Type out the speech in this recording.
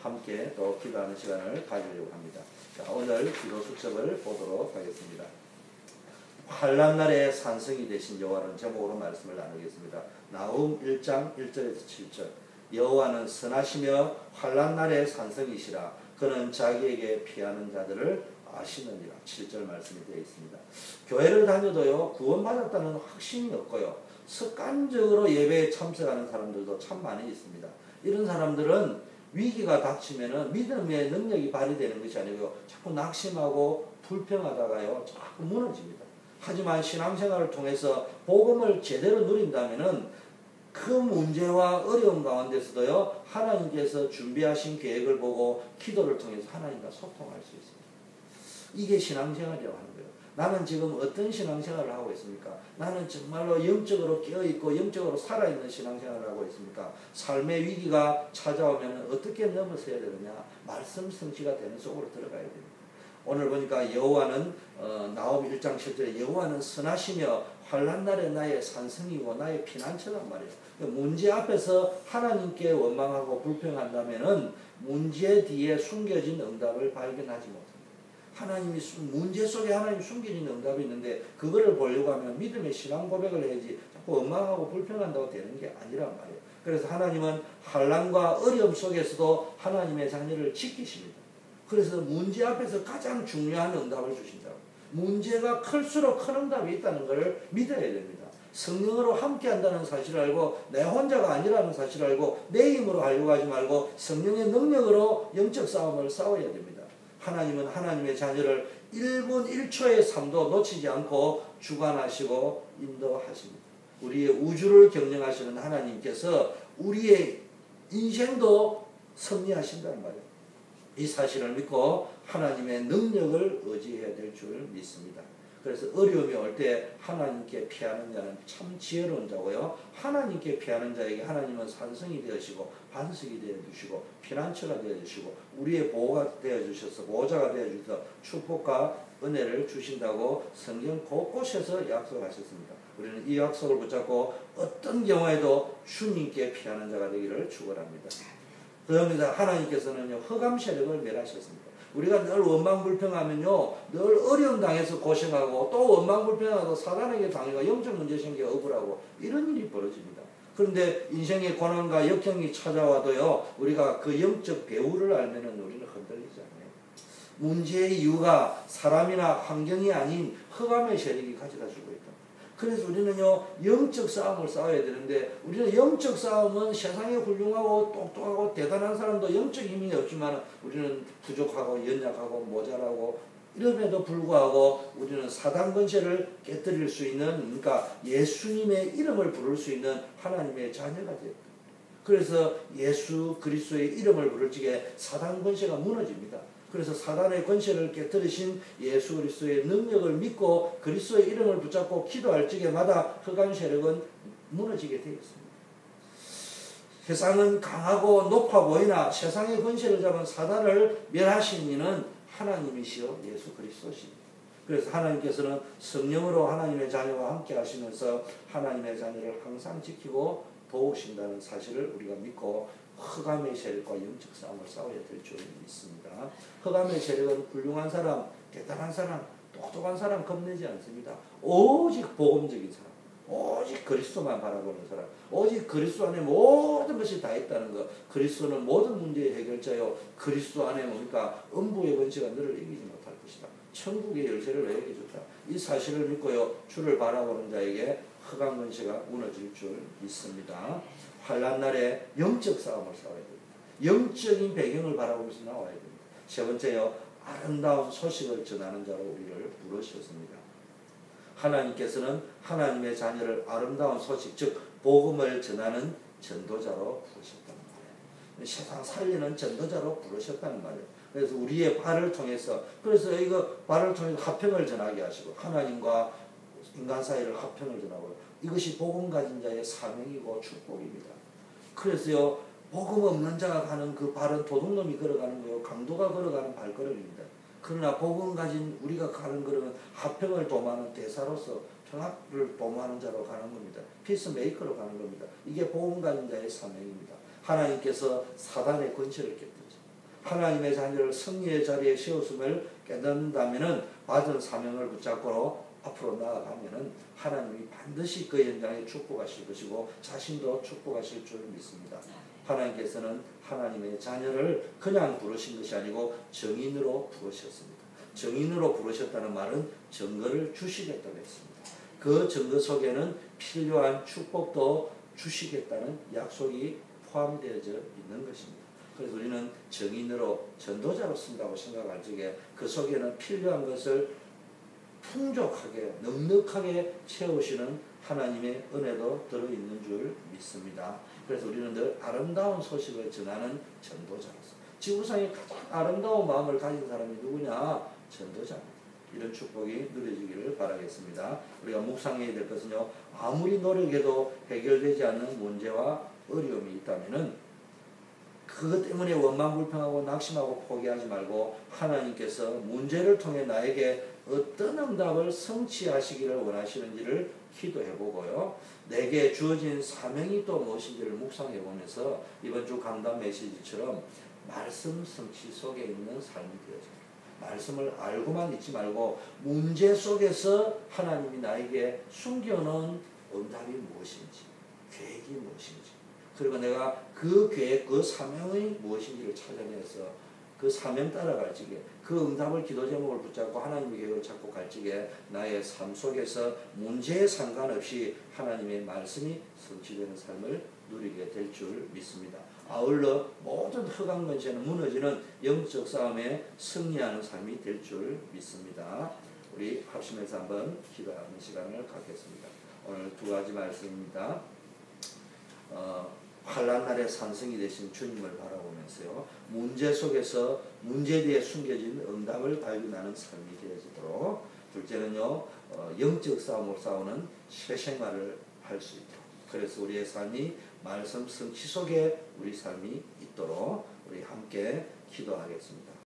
함께 또 기도하는 시간을 가지려고 합니다. 자, 오늘 기도 수첩을 보도록 하겠습니다. 환난 날의 산성이 되신 여호와는 제목으로 말씀을 나누겠습니다. 나훔 1장 1절에서 7절. 여호와는 선하시며 환난 날의 산성이시라. 그는 자기에게 피하는 자들을 아시느니라. 7절 말씀이 되어 있습니다. 교회를 다녀도요, 구원받았다는 확신이 없고요, 습관적으로 예배에 참석하는 사람들도 참 많이 있습니다. 이런 사람들은 위기가 닥치면은 믿음의 능력이 발휘되는 것이 아니고 자꾸 낙심하고 불평하다가요, 자꾸 무너집니다. 하지만 신앙생활을 통해서 복음을 제대로 누린다면은 그 문제와 어려움 가운데서도요, 하나님께서 준비하신 계획을 보고 기도를 통해서 하나님과 소통할 수 있습니다. 이게 신앙생활이라고 하는 거예요. 나는 지금 어떤 신앙생활을 하고 있습니까? 나는 정말로 영적으로 깨어있고 영적으로 살아있는 신앙생활을 하고 있습니까? 삶의 위기가 찾아오면 어떻게 넘어서야 되느냐? 말씀 성취가 되는 속으로 들어가야 됩니다. 오늘 보니까 여호와는 나홈 1장 7절에 여호와는 선하시며 환난 날에 나의 산성이고 나의 피난처란 말이에요. 문제 앞에서 하나님께 원망하고 불평한다면은 문제 뒤에 숨겨진 응답을 발견하지 못합니다. 하나님이 문제 속에 하나님 숨겨진 응답이 있는데 그거를 보려고 하면 믿음의 신앙 고백을 해야지 자꾸 원망하고 불평한다고 되는 게 아니란 말이에요. 그래서 하나님은 환난과 어려움 속에서도 하나님의 자녀를 지키십니다. 그래서 문제 앞에서 가장 중요한 응답을 주신다고. 문제가 클수록 큰 응답이 있다는 것을 믿어야 됩니다. 성령으로 함께한다는 사실을 알고 내 혼자가 아니라는 사실을 알고 내 힘으로 하려고 하지 말고 성령의 능력으로 영적 싸움을 싸워야 됩니다. 하나님은 하나님의 자녀를 1분 1초의 삶도 놓치지 않고 주관하시고 인도하십니다. 우리의 우주를 경영하시는 하나님께서 우리의 인생도 섭리하신다는 말이에요. 이 사실을 믿고 하나님의 능력을 의지해야 될 줄 믿습니다. 그래서 어려움이 올 때 하나님께 피하는 자는 참 지혜로운 자고요, 하나님께 피하는 자에게 하나님은 산성이 되어주시고 반석이 되어주시고 피난처가 되어주시고 우리의 보호가 되어주셔서 보호자가 되어주셔서 축복과 은혜를 주신다고 성경 곳곳에서 약속하셨습니다. 우리는 이 약속을 붙잡고 어떤 경우에도 주님께 피하는 자가 되기를 축원합니다. 그러면서 하나님께서는요, 흑암 세력을 멸하셨습니다. 우리가 늘 원망불평하면요, 늘 어려움 당해서 고생하고 또 원망불평하고 사단에게 당해가 영적 문제 생겨 억울하고 이런 일이 벌어집니다. 그런데 인생의 고난과 역경이 찾아와도요, 우리가 그 영적 배후를 알면은 우리는 흔들리지 않아요. 문제의 이유가 사람이나 환경이 아닌 흑암의 세력이 가져다 주고 있다. 그래서 우리는요, 영적 싸움을 싸워야 되는데, 우리는 영적 싸움은 세상에 훌륭하고 똑똑하고 대단한 사람도 영적 힘이 없지만 우리는 부족하고 연약하고 모자라고 이럼에도 불구하고 우리는 사단 권세를 깨뜨릴 수 있는, 그러니까 예수님의 이름을 부를 수 있는 하나님의 자녀가 되었다. 그래서 예수 그리스도의 이름을 부를 적에 사단 권세가 무너집니다. 그래서 사단의 권세를 깨뜨리신 예수 그리스도의 능력을 믿고 그리스도의 이름을 붙잡고 기도할 적에마다 흑암 세력은 무너지게 되었습니다. 세상은 강하고 높아 보이나 세상의 권세를 잡은 사단을 멸하신 이는 하나님이시여 예수 그리스도십니다. 그래서 하나님께서는 성령으로 하나님의 자녀와 함께 하시면서 하나님의 자녀를 항상 지키고 도우신다는 사실을 우리가 믿고 흑암의 세력과 영적 싸움을 싸워야 될 줄 믿습니다. 흑암의 세력은 훌륭한 사람, 대단한 사람, 똑똑한 사람 겁내지 않습니다. 오직 복음적인 사람, 오직 그리스도만 바라보는 사람, 오직 그리스도 안에 모든 것이 다 있다는 것. 그리스도는 모든 문제의 해결자요, 그리스도 안에 뭡니까? 음부의 권세가 너를 이기지 못할 것이다. 천국의 열쇠를 너에게 줬다. 이 사실을 믿고요, 주를 바라보는 자에게 흑암 권세가 무너질 줄 믿습니다. 환난 날에 영적 싸움을 싸워야 됩니다. 영적인 배경을 바라보면서 나와야 됩니다. 세 번째요, 아름다운 소식을 전하는 자로 우리를 부르셨습니다. 하나님께서는 하나님의 자녀를 아름다운 소식, 즉 복음을 전하는 전도자로 부르셨다는 말이에요. 세상 살리는 전도자로 부르셨다는 말이에요. 그래서 우리의 발을 통해서, 그래서 이거 발을 통해서 화평을 전하게 하시고 하나님과 인간 사이를 화평을 전하고, 이것이 복음 가진 자의 사명이고 축복입니다. 그래서요, 복음 없는 자가 가는 그 발은 도둑놈이 걸어가는 거요, 강도가 걸어가는 발걸음입니다. 그러나 복음 가진 우리가 가는 걸음은 화평을 도모하는 대사로서 평화를 도모하는 자로 가는 겁니다. 피스메이커로 가는 겁니다. 이게 복음 가진 자의 사명입니다. 하나님께서 사단의 권세를 깨뜨리죠. 하나님의 자녀를 승리의 자리에 세웠음을 깨닫는다면은 받은 사명을 붙잡고 앞으로 나아가면은 하나님이 반드시 그 현장에 축복하실 것이고 자신도 축복하실 줄 믿습니다. 하나님께서는 하나님의 자녀를 그냥 부르신 것이 아니고 정인으로 부르셨습니다. 정인으로 부르셨다는 말은 증거를 주시겠다고 했습니다. 그 증거 속에는 필요한 축복도 주시겠다는 약속이 포함되어져 있는 것입니다. 그래서 우리는 정인으로 전도자로 쓴다고 생각할 적에 그 속에는 필요한 것을 풍족하게 넉넉하게 채우시는 하나님의 은혜도 들어있는 줄 믿습니다. 그래서 우리는 늘 아름다운 소식을 전하는 전도자로서 지구상에 가장 아름다운 마음을 가진 사람이 누구냐? 전도자입니다. 이런 축복이 누려지기를 바라겠습니다. 우리가 묵상해야 될 것은요, 아무리 노력해도 해결되지 않는 문제와 어려움이 있다면은 그것 때문에 원망불평하고 낙심하고 포기하지 말고 하나님께서 문제를 통해 나에게 어떤 응답을 성취하시기를 원하시는지를 기도해 보고요. 내게 주어진 사명이 또 무엇인지를 묵상해 보면서 이번 주 강단 메시지처럼 말씀 성취 속에 있는 삶이 되어집니다. 말씀을 알고만 있지 말고 문제 속에서 하나님이 나에게 숨겨놓은 응답이 무엇인지, 계획이 무엇인지, 그리고 내가 그 계획, 그 사명이 무엇인지를 찾아내서 그 사명 따라갈 적에 그 응답을 기도 제목을 붙잡고 하나님의 계획을 찾고 갈 적에 나의 삶 속에서 문제에 상관없이 하나님의 말씀이 성취되는 삶을 누리게 될 줄 믿습니다. 아울러 모든 흑암 권세는 무너지는 영적 싸움에 승리하는 삶이 될 줄 믿습니다. 우리 합심해서 한번 기도하는 시간을 갖겠습니다. 오늘 두 가지 말씀입니다. 환난 날에 산성이 되신 주님을 바라보면서요, 문제 속에서 문제 뒤에 숨겨진 응답을 발견하는 삶이 되어지도록, 둘째는요, 영적 싸움을 싸우는 새 생활을 할 수 있도록, 그래서 우리의 삶이 말씀 성취 속에 우리 삶이 있도록 우리 함께 기도하겠습니다.